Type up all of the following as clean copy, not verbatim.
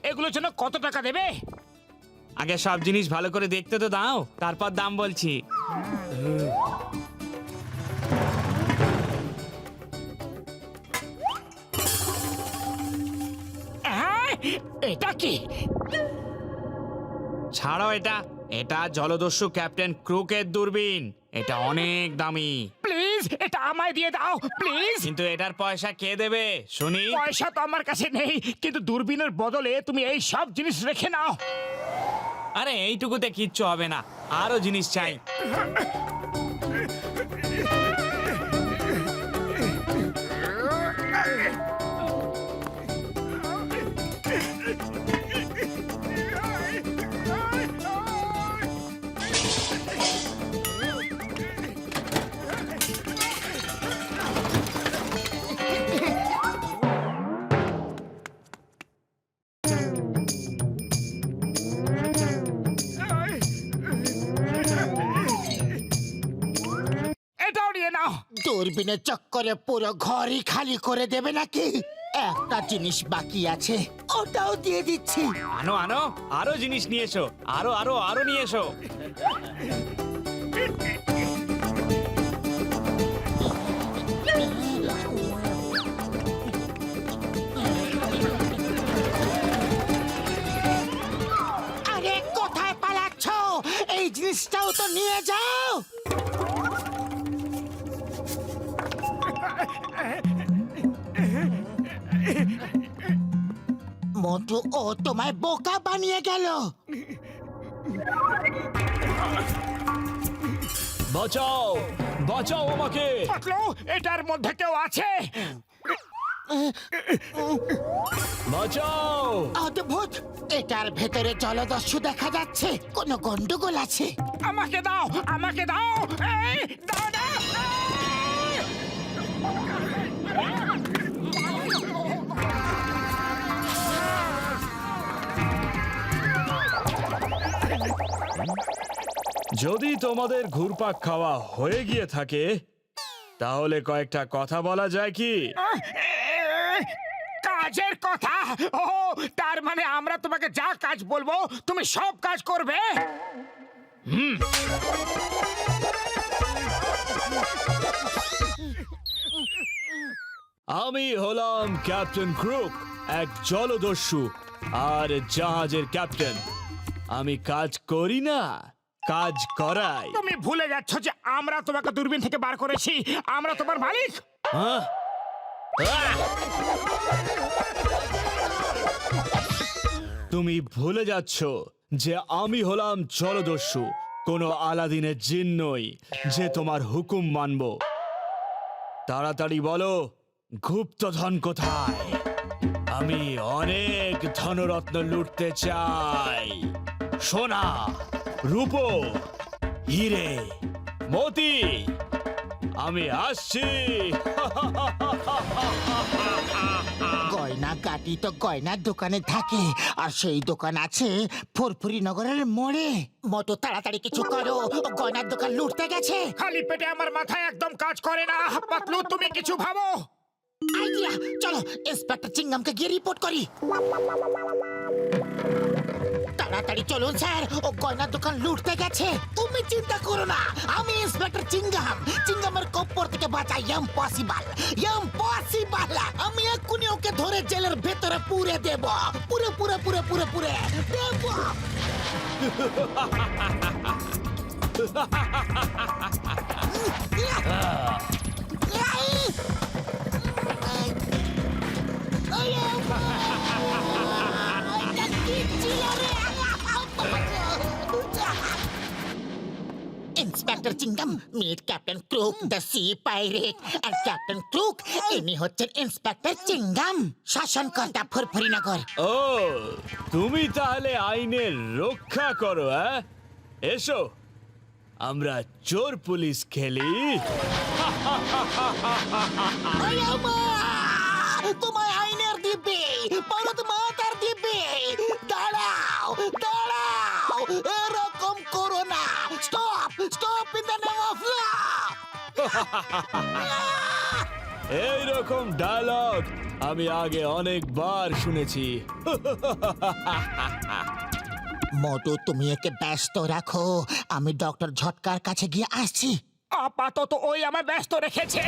এগুলোর জন্য কত টাকা দেবে? আগে সব জিনিস ভালো করে দেখতে তো দাও, তারপর দাম বলছি। হ্যাঁ, এটা কি? ছাড়ো এটা, এটা জলদস্যু ক্যাপ্টেন ক্রুকের দূরবীন। এটা অনেক দামি। প্লিজ এটা আমায় দিয়ে দাও প্লিজ। কিন্তু এটার পয়সা কে দেবে শুনি? পয়সা তো আমার কাছে নেই, কিন্তু দূরবীনের বদলে তুমি এই সব জিনিস রেখে নাও। আরে এইটুকুতে কিচ্ছু হবে না, আরো জিনিস চাই। এটাও নিয়ে নাও। দূরবীনের চক্করে পুরো ঘরই খালি করে দেবে নাকি? একটা জিনিস বাকি আছে, ওটাও দিয়ে দিচ্ছি। আনো আনো, আরো জিনিস নিয়ে এসো, আরো আরো আরো নিয়ে এসো। আরে কোথায় পালাচ্ছ? এই জিনিসটাও তো নিয়ে যাও। মোটু ও তোমায় বোকা বানিয়ে গেল। বাঁচাও, বাঁচাও আমাকে। পাতলু, এটার মধ্যে কেউ আছে? বাঁচাও। অদ্ভুত, এটার ভেতরে জলদস্যু দেখা যাচ্ছে। কোনো গন্ডগোল আছে। আমাকে দাও, আমাকে দাও। এই, দাও দাও। যদি তোমাদের ঘুরপাক খাওয়া হয়ে গিয়ে থাকে তাহলে কয়েকটা কথা বলা যায় কি? কাজের কথা? ও, তার মানে আমরা তোমাকে যা কাজ বলবো তুমি সব কাজ করবে? আমি হলাম ক্যাপ্টেন ক্রুক, এক জলদস্যু আর জাহাজের ক্যাপ্টেন। আমি কাজ করি না, কাজ করাই। তুমি ভুলে যাচ্ছ যে আমরা তোমাকে দূরবীন থেকে বার করেছি, আমরা তোমার মালিক। হ্যাঁ? তুমি ভুলে যাচ্ছ যে আমি হলাম জলদস্যু, কোনো আলাদিনের জিন নই যে তোমার হুকুম মানব। তাড়াতাড়ি বলো, গুপ্তধন কোথায়? আমি অনেক ধনরত্ন লুটতে চাই। সোনা, রূপো, হিরে, মতি, আমি আসছি। গয়না কাটি তো গয়নার দোকানে থাকে, আর সেই দোকান আছে ফুরফুরি নগরের মোড়ে। মোটো তাড়াতাড়ি কিছু করো, ও গয়নার দোকান লুটতে গেছে। খালি পেটে আমার মাথায় একদম কাজ করে না। পাতলু, তুমি কিছু ভাবো। আইডিয়া, চলো ইন্সপেক্টর চিংগামকে গিয়ে রিপোর্ট করি। তাড়াতাড়ি চলুন স্যার, ও গয়নার দোকান লুটতে গেছে। তুমি চিন্তা করো না, আমি ইন্সপেক্টর চিংগাম। চিংগামের কপ্পর থেকে বাঁচা ইম্পসিবল, ইম্পসিবল। আমি এক্ষুনি ওকে ধরে জেলের ভেতরে পুরে দেব, পুরে পুরে পুরে পুরে পুরে দেব। Inspector Chingum, meet captain Crook the sea pirate. আর ক্যাপ্টেন ক্রুক ইনি হচ্ছেন ইন্সপেক্টর চিংগাম, শাসনকর্তা ফুরফুরি নগর। ও, তুমি তাহলে আইনের রক্ষা করো? এসো, আমরা চোর পুলিশ খেলি। তোমায় আইনের দিব্যে, ভারত মাতার দিব্যে। দাঁড়াও দাঁড়াও, এরকম করো না। Stop stop in the name of law. এইরকম ডায়লগ আমি আগে অনেকবার শুনেছি। মোটু তুমি একে ব্যস্ত রাখো, আমি ডক্টর ঝটকার কাছে গিয়ে আসছি। আপাতত ওই আমার ব্যস্ত রেখেছে।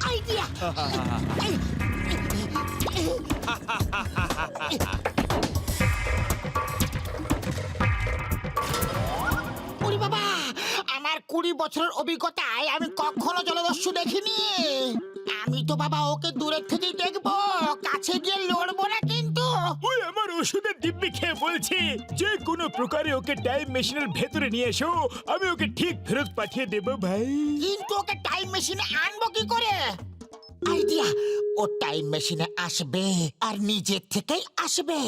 আইডিয়া! ওরে বাবা, আমার 20 বছরের অভিজ্ঞতায় আমি কখনো জলদস্যু দেখিনি। আমি তো বাবা ওকে দূরের থেকেই দেখবো, কাছে গিয়ে লড়বো না কিন্তু। ওই আমার ওষুধের দিব্যি খেয়ে বলছি, যে কোনো প্রকারে ওকে টাইম মেশিনের ভেতরে নিয়ে এসো, আমি ওকে ঠিক ফেরত পাঠিয়ে দেবো ভাই। কিন্তু ওকে টাইম মেশিনে আনবো কি করে? আইডিয়া! ও টাইম মেশিনে আসবে আর নিজের থেকেই আসবে।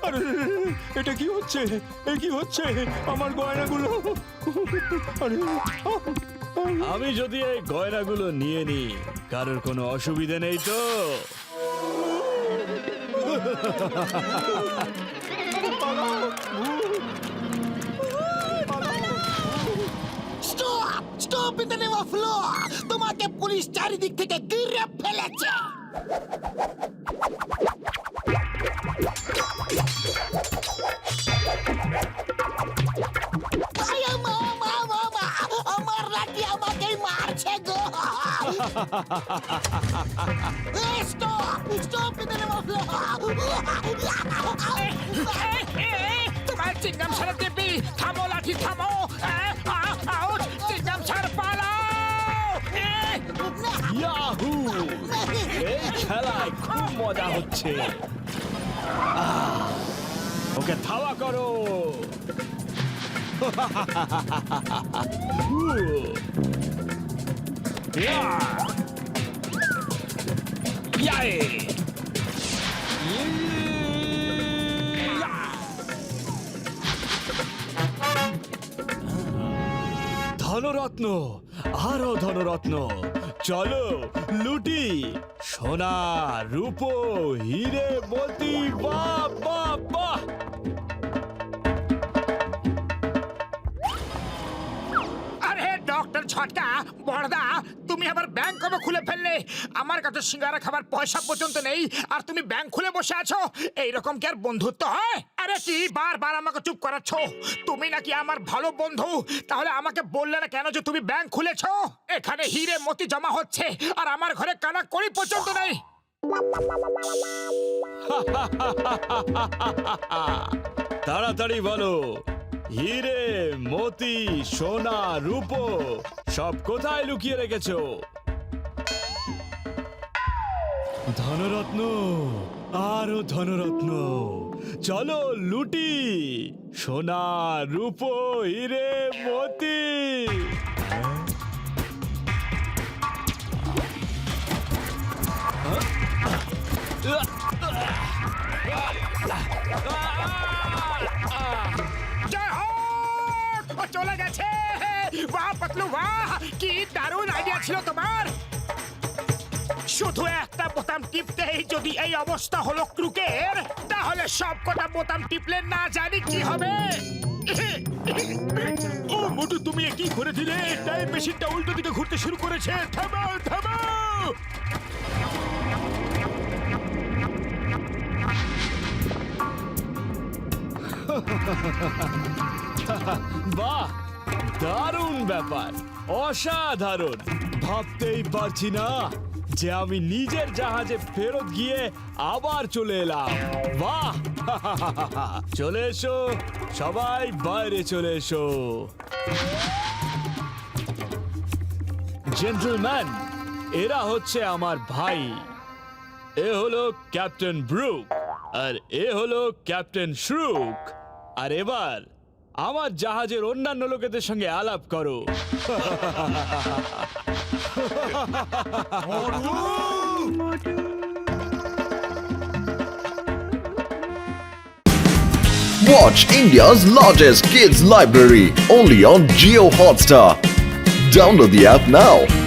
আরে এটা কি হচ্ছে? কি হচ্ছে আমার গয়নাগুলো? আরে আমি যদি এই গয়নাগুলো নিয়ে নিই, কারোর কোনো অসুবিধা নেই তো? Stop! Stop in the name of law! তোমাকে পুলিশ চারিদিক থেকে ঘিরে ফেলেছে। আমার লাঠি আমাকেই মারছে গো। Stop! Stop in the name of law! তোমার চিংগাম সারা দেবী, থামো লাঠি থামো। আউট, চিংগাম সার পালাও। ইয়াহু! এই খেলায় খুব মজা হচ্ছে। ওকে ধাওয়া করো। ধনরত্ন, আরো ধনরত্ন, চলো লুটি। সোনা, রূপো, হিরে, মতি, বাহ বাহ বাহ। আরে ডক্টর ঝটকা, বড়দা, তুমি আবার ব্যাংক কবে খুলে ফেললে? আমার কাছে সিঙ্গারা খাবার পয়সা পর্যন্ত নেই, আর তুমি ব্যাংক খুলে বসে আছো। এইরকম কি আর বন্ধুত্ব হয়? আরে কি বারবার আমাকে চুপ করাচ্ছ? তুমি নাকি আমার ভালো বন্ধু, তাহলে আমাকে বললে না কেন যে তুমি ব্যাংক খুলেছো? এখানে হিরে মতি জমা হচ্ছে, আর আমার ঘরে কানা কড়ি পর্যন্ত নেই। তাড়াতাড়ি বলো, হিরে, মতি, সোনা, রূপো সব কোথায় লুকিয়ে রেখেছো? ধনরত্ন, আরো ধনরত্ন, চলো লুটি। সোনা, রূপো, হিরে, মতি। জয় হোক! ও চলে গেছে। বাহ পাতলু, বাহ! কি দারুণ আইডিয়া ছিল তোমার। শুধু একটা বোতাম টিপতেই যদি এই অবস্থা হলো ক্রুকের, তাহলে সব কটা বোতাম টিপলে না জানি কি হবে। ও মোটু, তুমি এ কি করে দিলে? টাইম মেশিনটা উল্টো দিকে ঘুরতে শুরু করেছে। থামাও, থামাও! বাহ, দারুণ ব্যাপার, অসাধারণ। ভাবতেই পারছি না যে আমি নিজের জাহাজে ফেরত গিয়ে আবার চলে এলাম। বাহ! চলে এসো সবাই, বাইরে চলে এসো। জেন্টলম্যান, এরা হচ্ছে আমার ভাই। এ হলো ক্যাপ্টেন ব্রুক, আর এ হলো ক্যাপ্টেন শ্রুক। আর এবার আমার জাহাজের অন্যান্য লোকেদের সঙ্গে আলাপ করো। Watch India's largest kids library only on Geo Hotstar. Download the app now.